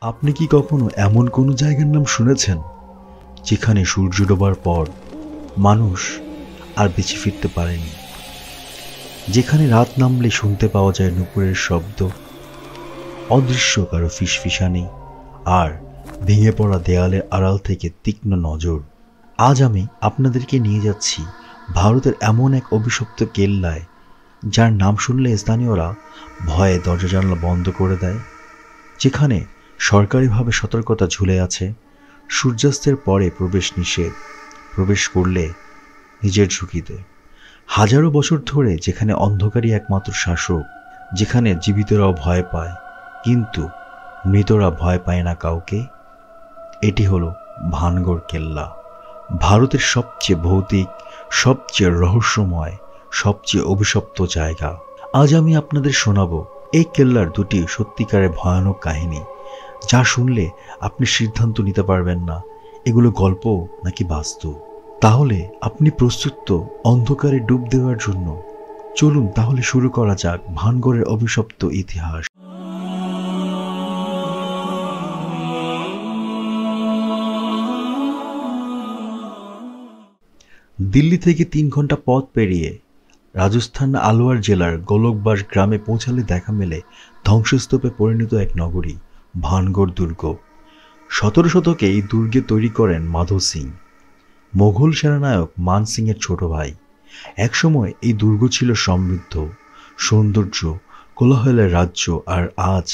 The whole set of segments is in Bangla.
আপনি কি কখনো এমন কোনো জায়গার নাম শুনেছেন যেখানে সূর্য ডোবার পর মানুষ আর বেঁচে ফিরতে পারেনি, যেখানে রাত নামলে শুনতে পাওয়া যায় নুপুরের শব্দ, অদৃশ্য কারো ফিসফিসানি আর ভেঙে পড়া দেয়ালের আড়াল থেকে তীক্ষ্ণ নজর? আজ আমি আপনাদেরকে নিয়ে যাচ্ছি ভারতের এমন এক অভিশপ্ত কেল্লায়, যার নাম শুনলে স্থানীয়রা ভয়ে দরজা জানলা বন্ধ করে দেয়, যেখানে সরকারিভাবে সতর্কতা ঝুলে আছে। সূর্যাস্তের পরে প্রবেশ নিষেধ, প্রবেশ করলে নিজের ঝুঁকিতে। হাজারো বছর ধরে যেখানে অন্ধকারই একমাত্র শাসক, যেখানে জীবিতরাও ভয় পায় কিন্তু মৃতরা ভয় পায় না কাউকে, এটি হলো ভানগড় কেল্লা। ভারতের সবচেয়ে ভৌতিক, সবচেয়ে রহস্যময়, সবচেয়ে অভিশপ্ত জায়গা। আজ আমি আপনাদের শোনাবো এই কেল্লার দুটি সত্যিকারের ভয়ানক কাহিনী, যা শুনলে আপনি সিদ্ধান্ত নিতে পারবেন না এগুলো গল্প নাকি বাস্তব। তাহলে আপনি প্রস্তুত তো অন্ধকারে ডুব দেওয়ার জন্য? চলুন তাহলে শুরু করা যাক ভানগড়ের অভিশপ্ত ইতিহাস। দিল্লি থেকে 3 ঘন্টা পথ পেরিয়ে রাজস্থান আলোয়ার জেলার গোলকবাস গ্রামে পৌঁছালে দেখা মেলে ধ্বংসস্তূপে পরিণত এক নগরী, ভানগড় দুর্গ। 17 শতকে এই দুর্গে তৈরি করেন মাধো সিং, মোগল সেনানায়ক মান সিংয়ের ছোট ভাই। একসময় এই দুর্গ ছিল সমৃদ্ধ, সৌন্দর্য, কোলাহলের রাজ্য, আর আজ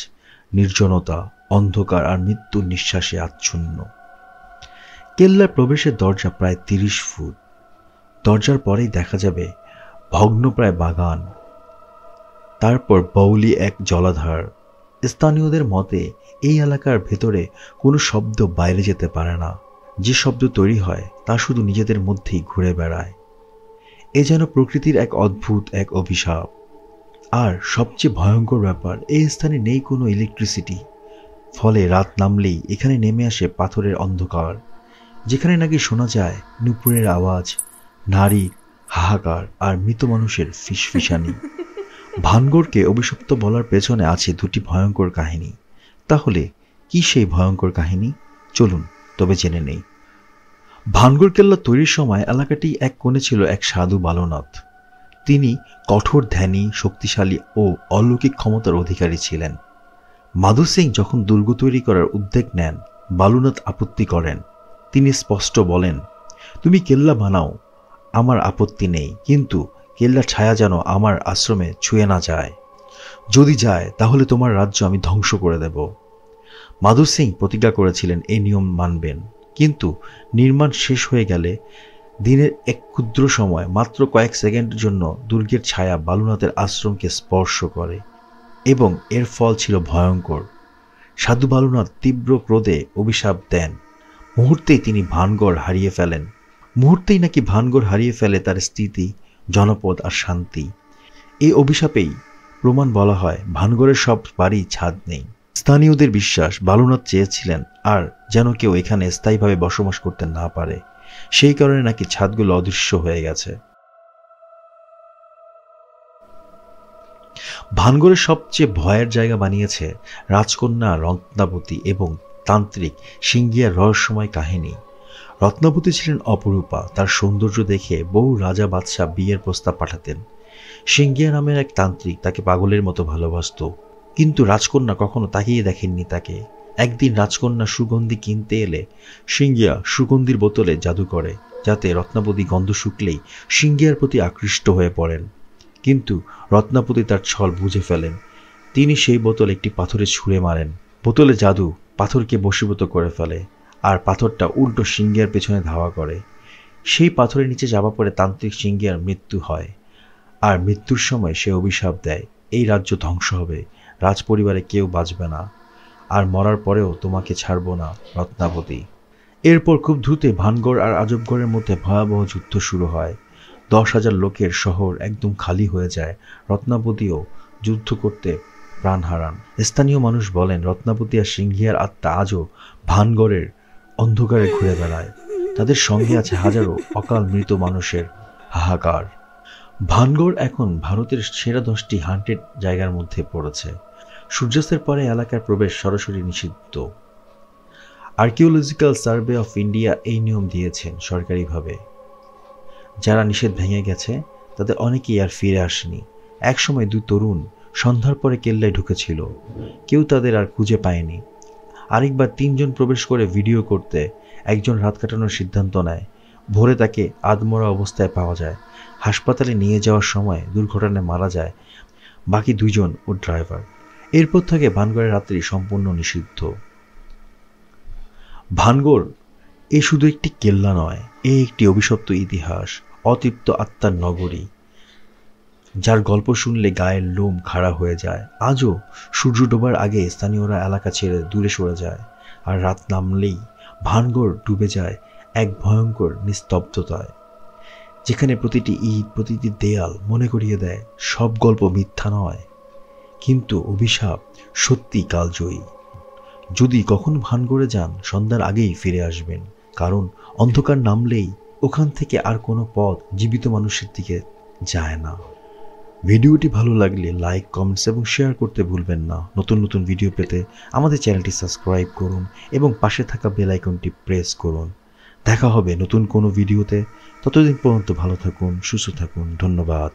নির্জনতা, অন্ধকার আর মৃত্যুর নিঃশ্বাসে আচ্ছন্ন। কেল্লার প্রবেশের দরজা প্রায় 30 ফুট। দরজার পরেই দেখা যাবে ভগ্নপ্রায় বাগান, তারপর বাউলি এক জলাধার। স্থানীয়দের মতে এই এলাকার ভেতরে কোনো শব্দ বাইরে যেতে পারে না, যে শব্দ তৈরি হয় তা শুধু নিজেদের মধ্যেই ঘুরে বেড়ায়। এ যেন প্রকৃতির এক অদ্ভুত এক অভিশাপ। আর সবচেয়ে ভয়ঙ্কর ব্যাপার, এই স্থানে নেই কোনো ইলেকট্রিসিটি, ফলে রাত নামলেই এখানে নেমে আসে পাথরের অন্ধকার, যেখানে নাকি শোনা যায় নুপুরের আওয়াজ, নারীর হাহাকার আর মৃত মানুষের ফিসফিসানি। ভানগড়কে অভিশপ্ত বলার পেছনে আছে দুটি ভয়ঙ্কর কাহিনী। তাহলে কি সেই ভয়ঙ্কর কাহিনী? চলুন তবে জেনে নেই। ভানগড় কেল্লা তৈরির সময় এলাকাটি এক কোণে ছিল এক সাধু বালুনাথ। তিনি কঠোর ধ্যানী, শক্তিশালী ও অলৌকিক ক্ষমতার অধিকারী ছিলেন। মাধো সিং যখন দুর্গ তৈরি করার উদ্যোগ নেন, বালুনাথ আপত্তি করেন। তিনি স্পষ্ট বলেন, তুমি কেল্লা বানাও, আমার আপত্তি নেই, কিন্তু কেল্লার ছায়া যেন আমার আশ্রমে ছুঁয়ে না যায়। যদি যায় তাহলে তোমার রাজ্য আমি ধ্বংস করে দেব। মাধো সিং প্রতিজ্ঞা করেছিলেন এই নিয়ম মানবেন, কিন্তু নির্মাণ শেষ হয়ে গেলে দিনের এক ক্ষুদ্র সময়, মাত্র কয়েক সেকেন্ডের জন্য দুর্গের ছায়া বালুনাথের আশ্রমকে স্পর্শ করে, এবং এর ফল ছিল ভয়ঙ্কর। সাধু বালুনাথ তীব্র ক্রোধে অভিশাপ দেন। মুহূর্তেই তিনি ভানগড় হারিয়ে ফেলেন। মুহূর্তেই নাকি ভানগড় হারিয়ে ফেলে তার স্থিতি, জনপদ আর শান্তি। এই অভিশাপেই প্রমাণ বলা হয় ভানগড়ের সব বাড়ি ছাদ নেই। স্থানীয়দের বিশ্বাস, বালুনাথ চেয়েছিলেন আর যেন কেউ এখানে স্থায়ীভাবে বসবাস করতে না পারে, সেই কারণে নাকি ছাদগুলো অদৃশ্য হয়ে গেছে। ভানগড়ের সবচেয়ে ভয়ের জায়গা বানিয়েছে রাজকন্যা রত্নাবতী এবং তান্ত্রিক সিঙ্গিয়ার রহস্যময় কাহিনী। রত্নাবতী ছিলেন অপরূপা, তার সৌন্দর্য দেখে বহু রাজা বাদশাহ বিয়ের প্রস্তাব পাঠাতেন। সিঙ্গিয়া নামের এক তান্ত্রিক তাকে পাগলের মতো ভালোবাসত, কিন্তু রাজকন্যা কখনো তাকিয়ে দেখেননি তাকে। একদিন রাজকন্যা সুগন্ধি কিনতে এলে সিঙ্গিয়া সুগন্ধির বোতলে জাদু করে, যাতে রত্নাবতী গন্ধ শুকলেই সিঙ্গিয়ার প্রতি আকৃষ্ট হয়ে পড়েন। কিন্তু রত্নাবতী তার ছল বুঝে ফেলেন। তিনি সেই বোতল একটি পাথরে ছুঁড়ে মারেন। বোতলে জাদু পাথরকে বশীভূত করে ফেলে, আর পাথরটা উল্টো সিঙ্গিয়ার পেছনে ধাওয়া করে। সেই পাথরের নিচে চাপা পড়ে তান্ত্রিক সিঙ্গিয়ার মৃত্যু হয়। আর মৃত্যুর সময় সে অভিশাপ দেয়, এই রাজ্য ধ্বংস হবে, রাজপরিবারে কেউ বাঁচবে না, আর মরার পরেও তোমাকে ছাড়ব না রত্নাবতী। এরপর খুব দ্রুত ভানগড় আর আজবগড়ের মধ্যে ভয়াবহ যুদ্ধ শুরু হয়। 10,000 লোকের শহর একদম খালি হয়ে যায়। রত্নাবতীও যুদ্ধ করতে প্রাণ হারান। স্থানীয় মানুষ বলেন, রত্নাবতী আর সিঙ্গিয়ার আত্মা আজও ভানগড়ের অন্ধকারে ঘুরে বেড়ায়। তাদের সঙ্গে আছে হাজারো অকাল মৃত মানুষের হাহাকার। ভানগড় এখন ভারতের সেরা 10টি হান্টেড জায়গার মধ্যে পড়েছে। সূর্যাস্তের পরে এলাকার প্রবেশ সরাসরি নিষিদ্ধ। আর্কিওলজিক্যাল সার্ভে অফ ইন্ডিয়া এই নিয়ম দিয়েছেন সরকারিভাবে। যারা নিষেধ ভেঙে গেছে তাদের অনেকেই আর ফিরে আসেনি। একসময় 2 তরুণ সন্ধ্যার পরে কেল্লায় ঢুকেছিল, কেউ তাদের আর খুঁজে পায়নি। আরেকবার 3 জন প্রবেশ করে ভিডিও করতে একজন রাত কাটানোর সিদ্ধান্ত নেয়। ভোরে তাকে আধমরা অবস্থায় পাওয়া যায়। হাসপাতালে নিয়ে যাওয়ার সময় দুর্ঘটনায় মারা যায় বাকি 2 জন ও ড্রাইভার। এরপর থেকে ভানগড়ের রাত্রি সম্পূর্ণ নিষিদ্ধ। ভানগড় এ শুধু একটি কেল্লা নয়, এ একটি অভিশপ্ত ইতিহাস, অতৃপ্ত আত্মার নগরী, যার গল্প শুনলে গায়ের লোম খাড়া হয়ে যায়। আজও সূর্য ডোবার আগে স্থানীয়রা এলাকা ছেড়ে দূরে সরে যায়, আর রাত নামলেই ভানগড় ডুবে যায় এক ভয়ঙ্কর নিস্তব্ধতায়, যেখানে প্রতিটি ইট, প্রতিটি দেয়াল মনে করিয়ে দেয় সব গল্প মিথ্যা নয়, কিন্তু অভিশাপ সত্যি কালজয়ী। যদি কখনো ভানগড়ে যান, সন্ধ্যার আগেই ফিরে আসবেন, কারণ অন্ধকার নামলেই ওখান থেকে আর কোনো পথ জীবিত মানুষের দিকে যায় না। ভিডিওটি ভালো লাগলে লাইক, কমেন্টস এবং শেয়ার করতে ভুলবেন না। নতুন নতুন ভিডিও পেতে আমাদের চ্যানেলটি সাবস্ক্রাইব করুন এবং পাশে থাকা বেল আইকনটি প্রেস করুন। দেখা হবে নতুন কোনো ভিডিওতে। ততদিন পর্যন্ত ভালো থাকুন, সুস্থ থাকুন। ধন্যবাদ।